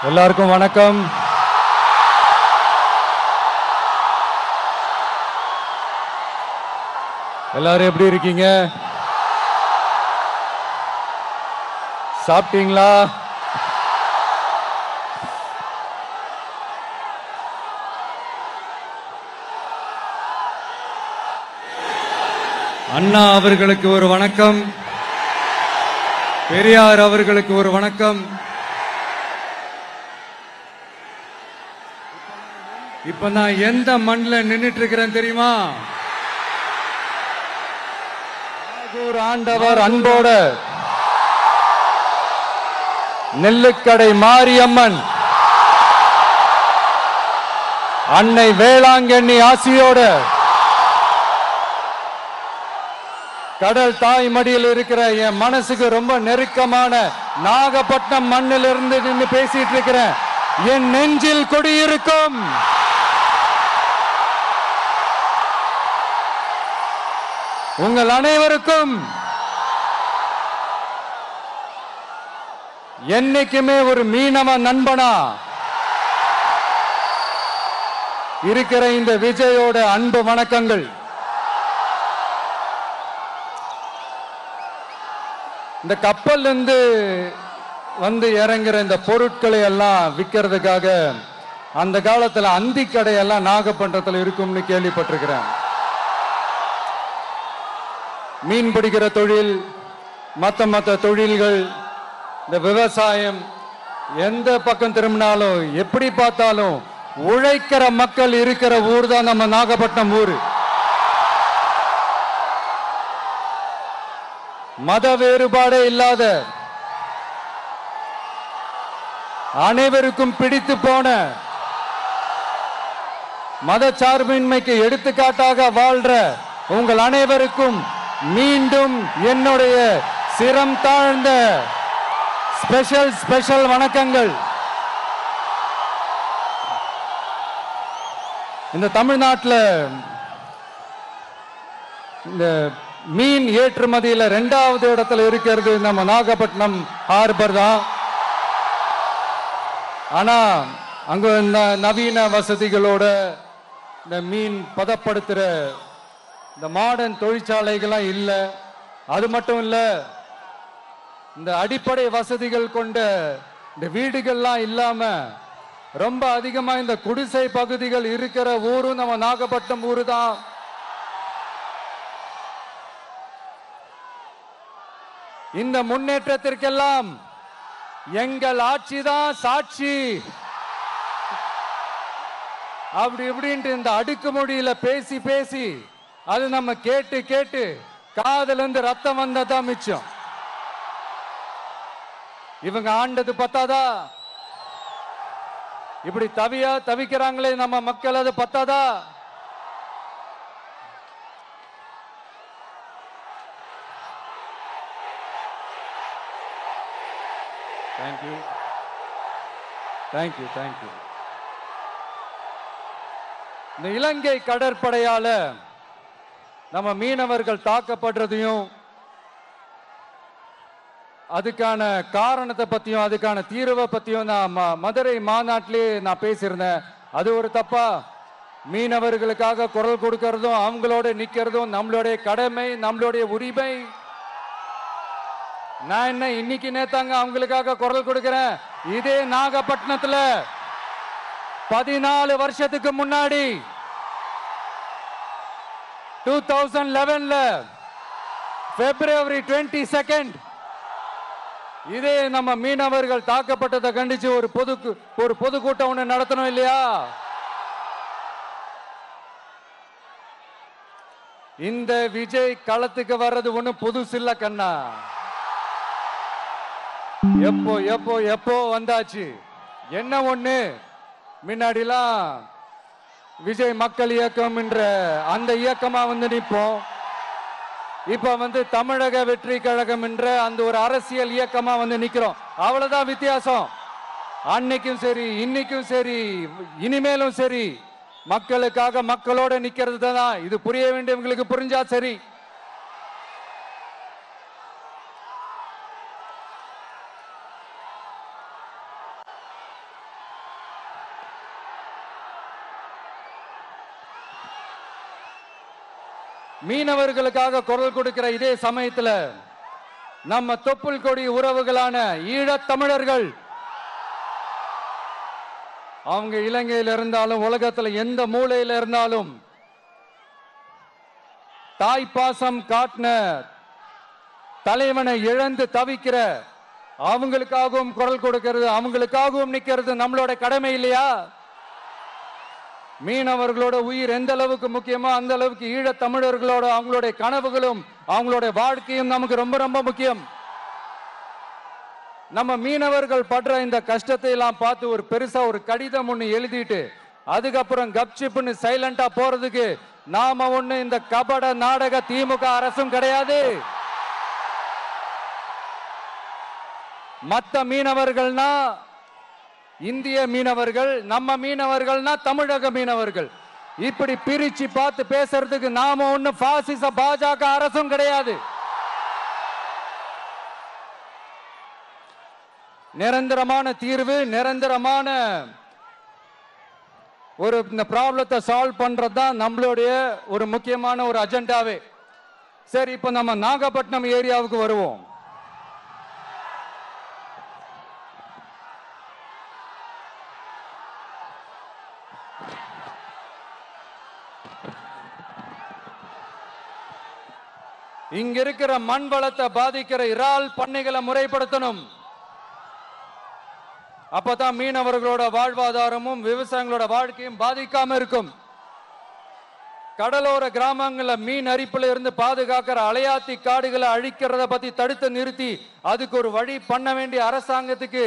எல்லாருக்கும் வணக்கம். எல்லாரும் எப்படி இருக்கீங்க? சாப்பிட்டீங்களா? அண்ணா அவர்களுக்கு ஒரு வணக்கம், பெரியார் அவர்களுக்கு ஒரு வணக்கம். இப்ப நான் எந்த மண்ணில் நின்னுட்டு இருக்கிறேன் தெரியுமா? நாகூர் ஆண்டவர் அன்போட நெல்லுக்கடை மாரியம்மன் அன்னை வேளாங்கண்ணி ஆசியோட கடல் தாய் மடியில் இருக்கிற என் மனசுக்கு ரொம்ப நெருக்கமான நாகப்பட்டினம் மண்ணில் இருந்து நின்று பேசிட்டு இருக்கிறேன். என் நெஞ்சில் குடியிருக்கும் உங்கள் அனைவருக்கும் என்னைக்குமே ஒரு மீனவ நண்பனா இருக்கிற இந்த விஜயோட அன்பு வணக்கங்கள். இந்த கப்பல் இருந்து வந்து இறங்குற இந்த பொருட்களை எல்லாம் விற்கிறதுக்காக அந்த காலத்துல அந்தி கடையெல்லாம் நாகப்பட்டினத்தில் இருக்கும்னு கேள்விப்பட்டிருக்கிறேன். மீன் பிடிக்கிற தொழில், மற்ற தொழில்கள், இந்த விவசாயம், எந்த பக்கம் திரும்பினாலும் எப்படி பார்த்தாலும் உழைக்கிற மக்கள் இருக்கிற ஊர் தான் நம்ம நாகப்பட்டினம் ஊர். மத வேறுபாடே இல்லாத, அனைவருக்கும் பிடித்து போன, மத சார்பின்மைக்கு எடுத்துக்காட்டாக வாழ்ற உங்கள் அனைவருக்கும் மீண்டும் என்னுடைய சிரம் தாழ்ந்த ஸ்பெஷல் வணக்கங்கள். இந்த தமிழ்நாட்டில் இந்த மீன் ஏற்றுமதியில் 2வது இடத்துல இருக்கிறது நம்ம நாகப்பட்டினம் ஹார்பர் தான். ஆனா அங்க நவீன வசதிகளோட இந்த மீன் பதப்படுத்துற இந்த மாடர்ன் தொழிற்சாலைகள்லாம் இல்லை. அது மட்டும் இல்ல, இந்த அடிப்படை வசதிகள் கொண்ட இந்த வீடுகள்லாம் இல்லாம ரொம்ப அதிகமா இந்த குடிசை பகுதிகள் இருக்கிற ஊரும் நம்ம நாகப்பட்டினம் ஊரு தான். இந்த முன்னேற்றத்திற்கெல்லாம் எங்கள் ஆட்சி தான் சாட்சி. அப்படி இப்படின்ட்டு இந்த அடுக்குமொழியில பேசி பேசி அது நம்ம கேட்டு கேட்டு காதுல இருந்து ரத்தம் வந்ததான் மிச்சம். இவங்க ஆண்டது பத்தாதா? இப்படி தவிக்கிறாங்களே நம்ம மக்கள், அது பத்தாதா? தேங்க்யூ. இந்த இலங்கை கடற்படையால நம்ம மீனவர்கள் தாக்கப்படுறதையும் அதுக்கான காரணத்தை பத்தியும் அதுக்கான தீர்வை பத்தியும் நான் மதுரை மாநாட்டிலே நான் பேசியிருந்தேன். அது ஒரு தப்பா? மீனவர்களுக்காக குரல் கொடுக்கறதும் அவங்களோட நிக்கிறதும் நம்மளுடைய கடமை, நம்மளுடைய உரிமை. நான் என்ன இன்னைக்கு நேத்தாங்க அவங்களுக்காக குரல் கொடுக்கிறேன். இதே நாகப்பட்டினத்துல 14 வருஷத்துக்கு முன்னாடி 2011 February 22 இதே நம்ம மீனவர்கள் தாக்கப்பட்டதை கண்டிச்சு ஒரு பொதுக்கூட்டம் ஒண்ணு நடத்தணும் இல்லையா? இந்த விஜய் களத்துக்கு வர்றது ஒண்ணு புதுசு இல்ல கண்ணா. எப்போ வந்தாச்சு. என்ன ஒண்ணு, முன்னாடிலாம் விஜய் மக்கள் இயக்கம் என்ற அந்த இயக்கமா வந்து நிற்போம். இப்ப தமிழக வெற்றி கழகம் என்ற அந்த ஒரு அரசியல் இயக்கமா வந்து நிக்கிறோம். அவ்வளவுதான் வித்தியாசம். அன்னைக்கும் சரி, இன்னைக்கும் சரி, இனிமேலும் சரி, மக்களுக்காக மக்களோட நிக்கிறது தான். இது புரிய வேண்டியவங்களுக்கு புரிஞ்சா சரி. மீனவர்களுக்காக குரல் கொடுக்கிற இதே சமயத்துல நம்ம தொப்புள் கொடி உறவுகளான ஈழத் தமிழர்கள் அவங்க இலங்கையில் இருந்தாலும் உலகத்துல எந்த மூலையில இருந்தாலும் தாய்ப்பாசம் காட்டின தலைவனை இழந்து தவிக்கிற அவங்களுக்காகவும் குரல் கொடுக்கிறது, அவங்களுக்காகவும் நிக்கிறது நம்மளோட கடமை இல்லையா? மீனவர்களோட உயிர் எந்த அளவுக்கு முக்கியமோ அந்த அளவுக்கு ஈழத் தமிழர்களோட அவங்களுடைய கனவுகளும் அவங்களுடைய வாழ்க்கையும் நமக்கு ரொம்ப ரொம்ப முக்கியம். நம்ம மீனவர்கள் படுற இந்த கஷ்டத்தை எல்லாம் பார்த்து ஒரு பெருசா ஒரு கடிதம் ஒண்ணு எழுதிட்டு அதுக்கப்புறம் கப்சிப்னு சைலண்டா போறதுக்கு நாம ஒண்ணு இந்த கபட நாடக திமுக அரசும் கிடையாது. மற்ற மீனவர்கள்னா இந்திய மீனவர்கள், நம்ம மீனவர்கள்னா தமிழக மீனவர்கள், இப்படி பிரிச்சு பார்த்து பேசுறதுக்கு நாம ஒண்ணு பாசிச பாஜக அரசும் கிடையாது. நிரந்தரமான தீர்வு, நிரந்தரமான ஒரு இந்த ப்ராப்ளத்தை சால்வ் பண்றது தான் நம்மளுடைய ஒரு முக்கியமான ஒரு அஜெண்டாவே. சரி, இப்ப நம்ம நாகப்பட்டினம் ஏரியாவுக்கு வருவோம். இங்க இருக்கிற மண் வளத்தை பாதிக்கிற இறால் பண்ணைகளை முறைப்படுத்தணும். அப்பதான் மீனவர்களோட வாழ்வாதாரமும் விவசாயிகளோட வாழ்க்கையும் பாதிக்காம இருக்கும். கடலோர கிராமங்கள்ல மீன் அரிப்புல இருந்து பாதுகாக்கிற அலையாத்தி காடுகளை அழிக்கிறத பத்தி தடுத்து நிறுத்தி அதுக்கு ஒரு வழி பண்ண வேண்டிய அரசாங்கத்துக்கு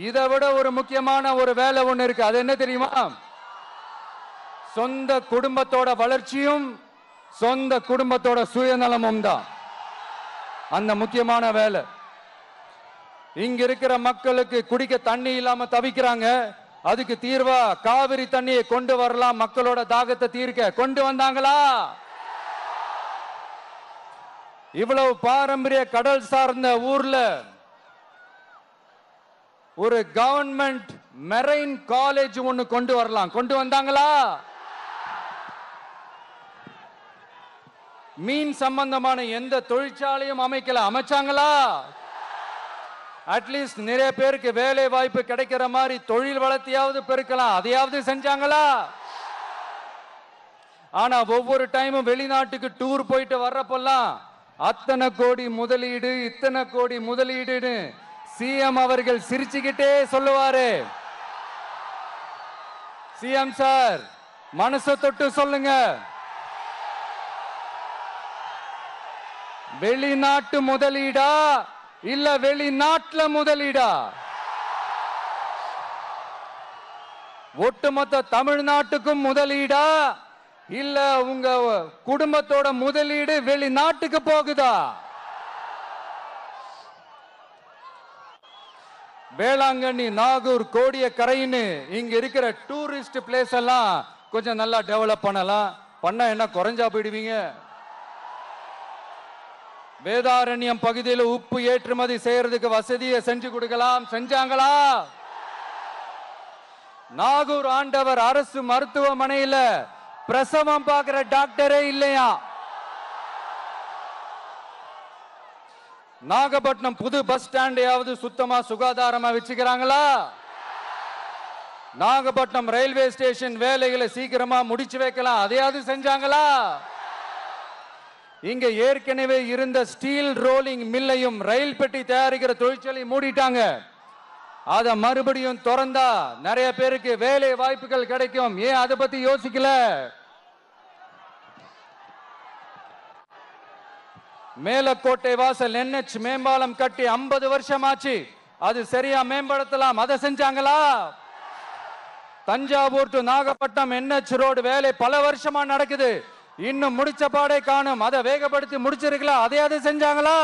இதை விட ஒரு முக்கியமான ஒரு வேலை ஒண்ணு இருக்கு. அது என்ன தெரியுமா? சொந்த குடும்பத்தோட வளர்ச்சியும் சொந்த குடும்பத்தோட சுயநலமும் தான் அந்த முக்கியமான வேலை. இங்க இருக்கிற மக்களுக்கு குடிக்க தண்ணி இல்லாம தவிக்கிறாங்க. அதுக்கு தீர்வா காவிரி தண்ணியை கொண்டு வரலாம், மக்களோட தாகத்தை தீர்க்க. கொண்டு வந்தாங்களா? இவ்வளவு பாரம்பரிய கடல் சார்ந்த ஊர்ல ஒரு கவர்மெண்ட் மெரைன் காலேஜ் ஒன்னு கொண்டு வரலாம். கொண்டு வந்தாங்களா? மீன் சம்பந்தமான எந்த தொழிற்சாலையும் அமைக்கல. அமைச்சாங்களா? அட்லீஸ்ட் நிறைய பேருக்கு வேலை வாய்ப்பு கிடைக்கிற மாதிரி தொழில் வளர்த்தியாவது பெருக்கலாம், அதையாவது செஞ்சாங்களா? ஆனா ஒவ்வொரு டைமும் வெளிநாட்டுக்கு டூர் போயிட்டு வர்றப்பெல்லாம் அத்தனை கோடி முதலீடு, இத்தனை கோடி முதலீடுன்னு சிஎம் அவர்கள் சிரிச்சுக்கிட்டே சொல்லுவாரு. சிஎம் சார், மனசை தொட்டு சொல்லுங்க, வெளிநாட்டு முதலீடா இல்ல வெளிநாட்டுல முதலீடா? ஒட்டுமொத்த தமிழ்நாட்டுக்கும் முதலீடா இல்ல உங்க குடும்பத்தோட முதலீடு வெளிநாட்டுக்கு போகுதா? வேளாங்கண்ணி, நாகூர், கோடியக்கரைன்னு இங்க இருக்கிற டூரிஸ்ட் பிளேஸ் எல்லாம் கொஞ்சம் நல்லா டெவலப் பண்ணலாம். பண்ண என்ன குறைஞ்சா போயிடுவீங்க? வேதாரண்யம் பகுதியில் உப்பு ஏற்றுமதி செய்யறதுக்கு வசதியை செஞ்சு கொடுக்கலாம். செஞ்சாங்களா? நாகூர் ஆண்டவர் அரசு மருத்துவமனையில பிரசவம் பார்க்கிற டாக்டரே இல்லையா? நாகப்பட்டினம் புது பஸ் ஸ்டாண்டையாவது சுத்தமா சுகாதாரமா வச்சுக்கிறாங்களா? நாகப்பட்டினம் ரயில்வே ஸ்டேஷன் வேலைகளை சீக்கிரமா முடிச்சு வைக்கலாம், அதையாவது செஞ்சாங்களா? இங்க ஏற்கனவே இருந்த ஸ்டீல் ரோலிங் மில்லையும் ரயில் பெட்டி தயாரிக்கிற தொழிற்சாலை மூடிட்டாங்க. அத மறுபடியும் திறந்தா நிறைய பேருக்கு வேலை வாய்ப்புகள் கிடைக்கும். ஏன் அதை பத்தி யோசிக்கல? மேலக்கோட்டை வாசல் NH மேம்பாலம் கட்டி 50 வருஷம் ஆச்சு, அது சரியா மேம்படுத்தலாம், அதை செஞ்சாங்களா? Thanjavur to Nagapattinam NH road வேலை பல வருஷமா நடக்குது, இன்னும் முடிச்ச பாடே காணும், அதை வேகப்படுத்தி முடிச்சிருக்கலாம், அதையாவது செஞ்சாங்களா?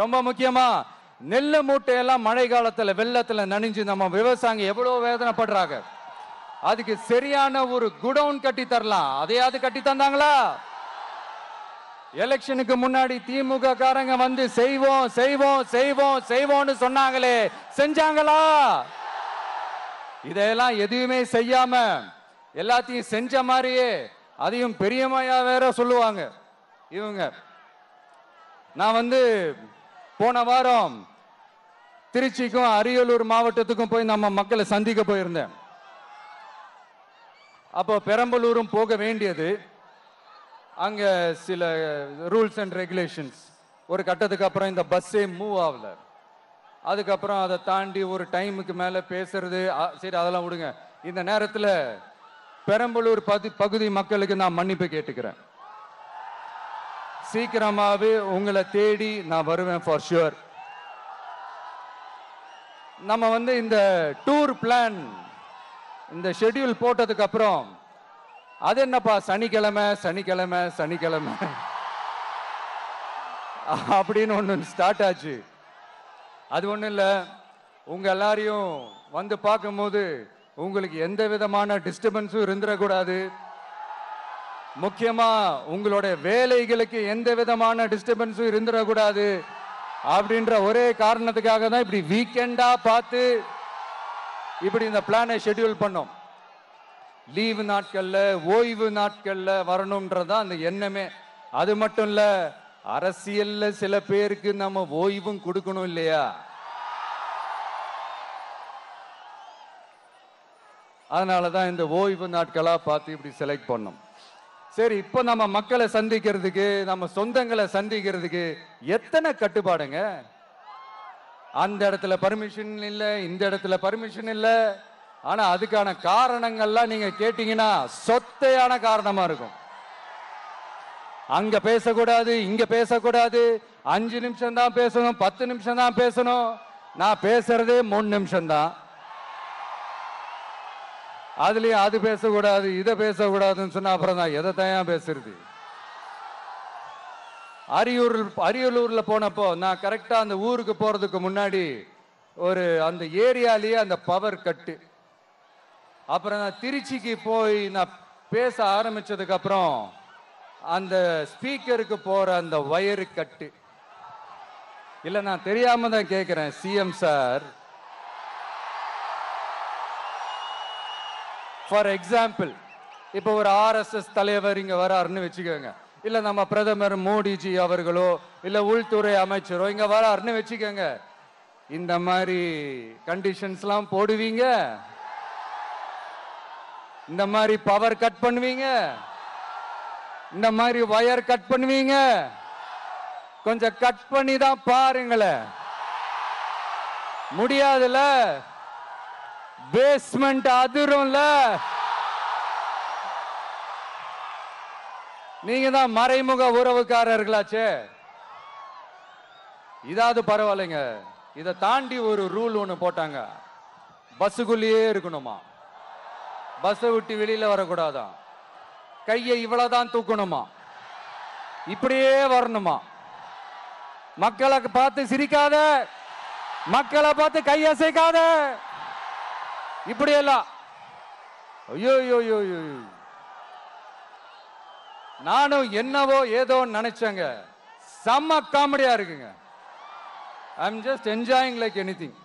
ரொம்ப முக்கியமா நெல்லு மூட்டையெல்லாம் மழை காலத்துல வெள்ளத்துல நனைஞ்சு நம்ம விவசாயிங்க எவ்வளவு வேதனைப்படுறாங்க. அதுக்கு சரியான ஒரு குடவுன் கட்டி தரலாம், அதையாவது கட்டி தந்தாங்களா? எலெக்ஷனுக்கு முன்னாடி திமுக காரங்க வந்து செய்வோம் செய்வோம் செய்வோம் செய்வோம்னு சொன்னாங்களே, செஞ்சாங்களா? இதெல்லாம் எதுவுமே செய்யாம எல்லாத்தையும் செஞ்ச மாதிரியே அதையும் பெரியம்மையா வேற சொல்லுவாங்க இவங்க. நான் வந்து போன வாரம் திருச்சிக்கும் அரியலூர் மாவட்டத்துக்கும் போய் நம்ம மக்களை சந்திக்க போயிருந்தேன். அப்போ பெரம்பலூரும் போக வேண்டியது. அங்க சில ரூல்ஸ் அண்ட் ரெகுலேஷன்ஸ், ஒரு கட்டத்துக்கு அப்புறம் இந்த பஸ்ஸே மூவ் ஆகல. அதுக்கப்புறம் அதை தாண்டி ஒரு டைமுக்கு மேல பேசுறது, சரி அதெல்லாம் விடுங்க. இந்த நேரத்தில் பெரம்பலூர் பகுதி மக்களுக்கு நான் மன்னிப்பு கேட்டுக்கிறேன். சீக்கிரமாவே உங்களை தேடி நான் வருவேன் ஃபார் ஷுவர். நம்ம வந்து இந்த டூர் பிளான், இந்த ஷெட்யூல் போட்டதுக்கு அப்புறம் அது என்னப்பா சனிக்கிழமை சனிக்கிழமை சனிக்கிழமை அப்படின்னு ஒன்று ஸ்டார்ட் ஆச்சு. அது ஒன்றும் இல்லை, உங்க எல்லாரையும் வந்து பார்க்கும்போது உங்களுக்கு எந்த விதமான டிஸ்டர்பன்ஸும் இருந்துடக்கூடாது. முக்கியமா உங்களுடைய வேலைகளுக்கு எந்த விதமான டிஸ்டர்பன்ஸும் இருந்துடக்கூடாது அப்படின்ற ஒரே காரணத்துக்காக தான் இப்படி வீக்கெண்டா பார்த்து இப்படி இந்த பிளானை ஷெட்யூல் பண்ணோம். லீவு நாட்கள்ல ஓய்வு நாட்கள்ல வரணும்ன்றதான் அந்த எண்ணமே. அது மட்டும் இல்ல, அரசியல்ல சில பேருக்கு நம்ம ஓய்வும் கொடுக்கணும் இல்லையா? அதனாலதான் இந்த ஓய்வு நாட்களா பார்த்து இப்படி செலக்ட் பண்ணோம். சரி, இப்ப நம்ம மக்களை சந்திக்கிறதுக்கு, நம்ம சொந்தங்களை சந்திக்கிறதுக்கு எத்தனை கட்டுப்பாடுங்க. அந்த இடத்துல பர்மிஷன் இல்ல, இந்த இடத்துல பர்மிஷன் இல்ல. ஆனா அதுக்கான காரணங்கள்லாம் நீங்க கேட்டீங்கன்னா சொத்தையான காரணமா இருக்கும். அங்க பேசக்கூடாது, இங்க பேசக்கூடாது, 5 நிமிஷம் தான் பேசணும், 10 நிமிஷம் தான் பேசணும். நான் பேசுறதே 3 நிமிஷம் தான். அதுலயும் அது பேசக்கூடாது, இதை பேசக்கூடாதுன்னு சொன்னா அப்புறம் தான் எதை தான் பேசுறது. அரியலூர்ல போனப்போ நான் கரெக்டா அந்த ஊருக்கு போறதுக்கு முன்னாடி ஒரு அந்த ஏரியாலேயே அந்த பவர் கட்டு. அப்புறம் நான் திருச்சிக்கு போய் நான் பேச ஆரம்பிச்சதுக்கு அப்புறம் அந்த ஸ்பீக்கருக்கு போற அந்த வயரு கட்டு. இல்ல, நான் தெரியாம தான் கேட்கிறேன் சிஎம் சார். ஃபார் எக்ஸாம்பிள், இப்போ ஒரு RSS தலைவர் இங்க வராருன்னு வச்சுக்கோங்க, இல்ல நம்ம பிரதமர் மோடிஜி அவர்களோ இல்ல உள்துறை அமைச்சரோ இங்க வராருன்னு வச்சுக்கோங்க. இந்த மாதிரி கண்டிஷன்ஸ்லாம் போடுவீங்க, இந்த மாதிரி பவர் கட் பண்ணுவீங்க, இந்த மாதிரி வயர் கட் பண்ணுவீங்க. கொஞ்சம் கட் பண்ணி தான் பாருங்களேன். முடியாதுல, பேஸ்மெண்ட் அதிரும்ல. நீங்க தான் மறைமுக உறவுக்காரர்களாச்சே. இதாவது பரவாயில்லைங்க. இதை தாண்டி ஒரு ரூல் ஒண்ணு போட்டாங்க, பஸ்ஸுக்குள்ளேயே இருக்கணுமா, பஸ்ஸை விட்டு வெளியில வரக்கூடாதான், கையை இவ்வளவுதான் தூக்கணுமா, இப்படியே வரணுமா, மக்களை பார்த்து சிரிக்காத, மக்களை பார்த்து கையசைக்காத, இப்படியெல்லாம். ஐயோ ஐயோ, நானும் என்னவோ ஏதோ நினைச்சேங்க. செம்ம காமெடியா இருக்குங்க. I am just enjoying like anything.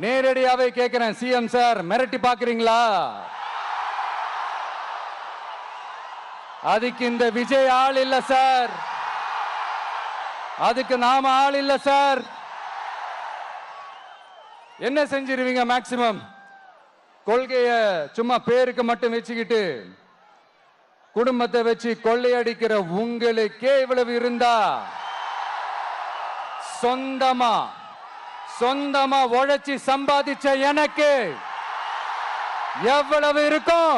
நேரடியாவே கேட்கிறேன், சிஎம் சார் மிரட்டி பாக்குறீங்களா? அதுக்கு இந்த விஜய் ஆள் இல்ல சார், அதுக்கு நாம ஆள் இல்ல சார். என்ன செஞ்சிருவீங்க? மேக்சிமம் கொள்கைய சும்மா பேருக்கு மட்டும் வச்சுக்கிட்டு குடும்பத்தை வச்சு கொள்ளையடிக்கிற உங்களுக்கே இவ்வளவு இருந்தா, சொந்தமா உழைச்சி சம்பாதிச்ச எனக்கு எவ்வளவு இருக்கும்?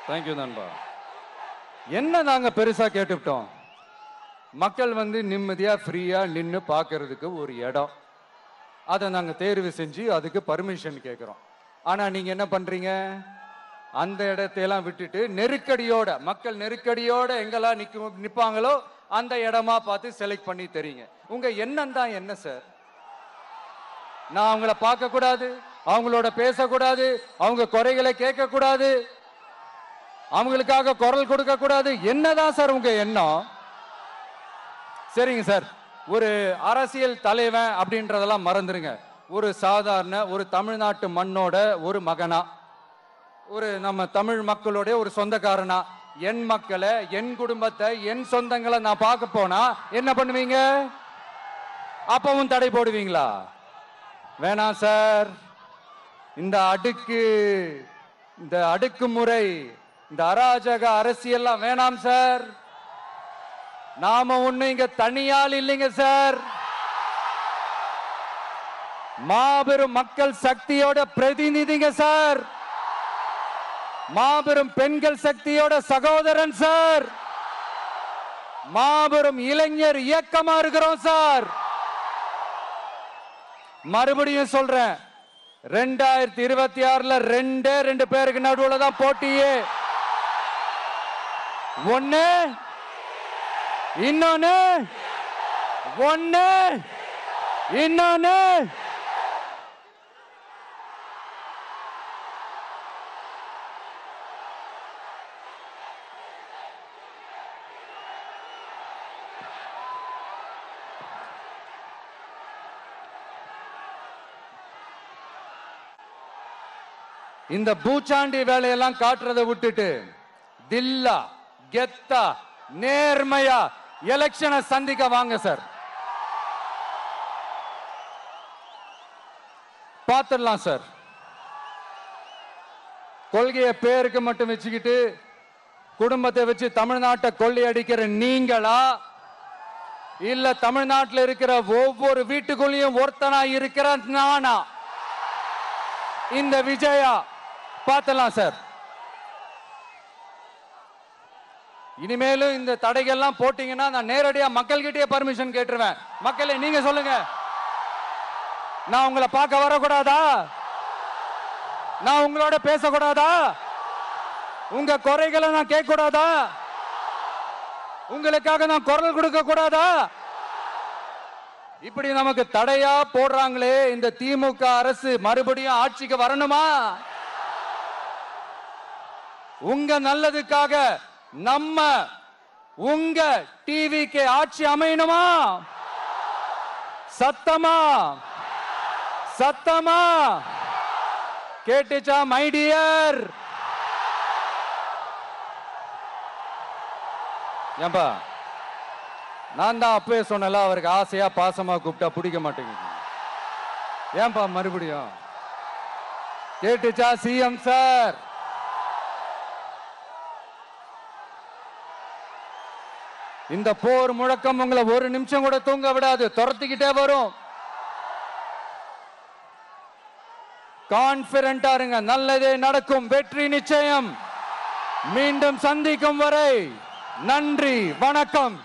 தேங்க்யூ நண்பா. என்ன நாங்க பெருசா கேட்டுட்டோம்? மக்கள் வந்து நிம்மதியா ஃப்ரீயா நின்று பார்க்கறதுக்கு ஒரு இடம், அதை நாங்க தேர்வு செஞ்சு அதுக்கு பர்மிஷன் கேட்கிறோம். ஆனா நீங்க என்ன பண்றீங்க? அந்த இடத்தையெல்லாம் விட்டுட்டு நெருக்கடியோட, மக்கள் நெருக்கடியோட எங்கெல்லாம் நிப்பாங்களோ அந்த இடமா பார்த்து செலக்ட் பண்ணி தெரியுங்க. உங்க எண்ணம் தான் என்ன சார்? நான் அவங்கள பார்க்க கூடாது, அவங்களோட பேசக்கூடாது, அவங்க குறைகளை கேட்க கூடாது, அவங்களுக்காக குரல் கொடுக்க கூடாது. என்னதான் சார் உங்க எண்ணம்? சரிங்க சார், ஒரு அரசியல் தலைவன் அப்படின்றதெல்லாம் மறந்துருங்க. ஒரு சாதாரண ஒரு தமிழ்நாட்டு மண்ணோட ஒரு மகனா, ஒரு நம்ம தமிழ் மக்களுடைய ஒரு சொந்தக்காரனா, என் மக்களை, என் குடும்பத்தை, என் சொந்தங்களை நான் பார்க்க போனா என்ன பண்ணுவீங்க? அப்பவும் தடை போடுவீங்களா? வேணாம் சார். இந்த அடுக்குமுறை, இந்த அராஜக அரசியல்லாம் வேணாம் சார். நாம ஒண்ணு இங்க தனியால் இல்லைங்க சார். மாபெரும் மக்கள் சக்தியோட பிரதிநிதிங்க சார். மாபெரும் பெண்கள் சக்தியோட சகோதரன் சார். மாபெரும் இளைஞர் இயக்கமா இருக்கிறோம் சார். மறுபடியும் சொல்றேன், 2026ல ரெண்டு பேருக்கு நடுவுல தான் போட்டியே. ஒண்ணு இன்னொன்னு இந்த பூச்சாண்டி வேலையெல்லாம் காட்டுறதை விட்டுட்டு தில்லா கெத்தா நேர்மையா எலெக்ஷனை சந்திக்க வாங்க சார். பார்த்துடலாம் சார். கொள்கையை பேருக்கு மட்டும் வச்சுக்கிட்டு குடும்பத்தை வச்சு தமிழ்நாட்டை கொள்ளையடிக்கிற நீங்களா, இல்ல தமிழ்நாட்டில் இருக்கிற ஒவ்வொரு வீட்டுக்குள்ளேயும் ஒருத்தனா இருக்கிற நானா, இந்த விஜயா? பார்த்துடலாம் சார். இனிமேலும் இந்த தடைகள்லாம் போட்டீங்கன்னா நான் நேரடியா மக்கள்கிட்டயே பர்மிஷன் கேட்டுருவேன். மக்களே நீங்க சொல்லுங்க, நான் உங்களை பார்க்க வரக்கூடாதா? நான் உங்களோட பேசக்கூடாதா? உங்க குறைகளை நான் கேட்க கூடாதா? உங்களுக்காக நான் குரல் கொடுக்க கூடாதா? இப்படி நமக்கு தடையா போடுறாங்களே, இந்த திமுக அரசு மறுபடியும் ஆட்சிக்கு வரணுமா? உங்க நல்லதுக்காக நம்ம உங்க டிவிக்கு ஆட்சி அமையணுமா? சத்தமா சத்தமா கேட்டுச்சா மை டியர்? ஏன்பா, நான் தான் அப்பவே சொன்னல, அவருக்கு ஆசையா பாசமா கூப்பிட்டா பிடிக்க மாட்டேங்குது. ஏன்பா மறுபடியும்? கேட்டுச்சா சிஎம் சார்? இந்த போர் முழக்கம் உங்களை ஒரு நிமிஷம் கூட தூங்க விடாது, துரத்திக்கிட்டே வரும். கான்பிடண்டா இருங்க, நல்லதே நடக்கும், வெற்றி நிச்சயம். மீண்டும் சந்திக்கும் வரை நன்றி, வணக்கம்.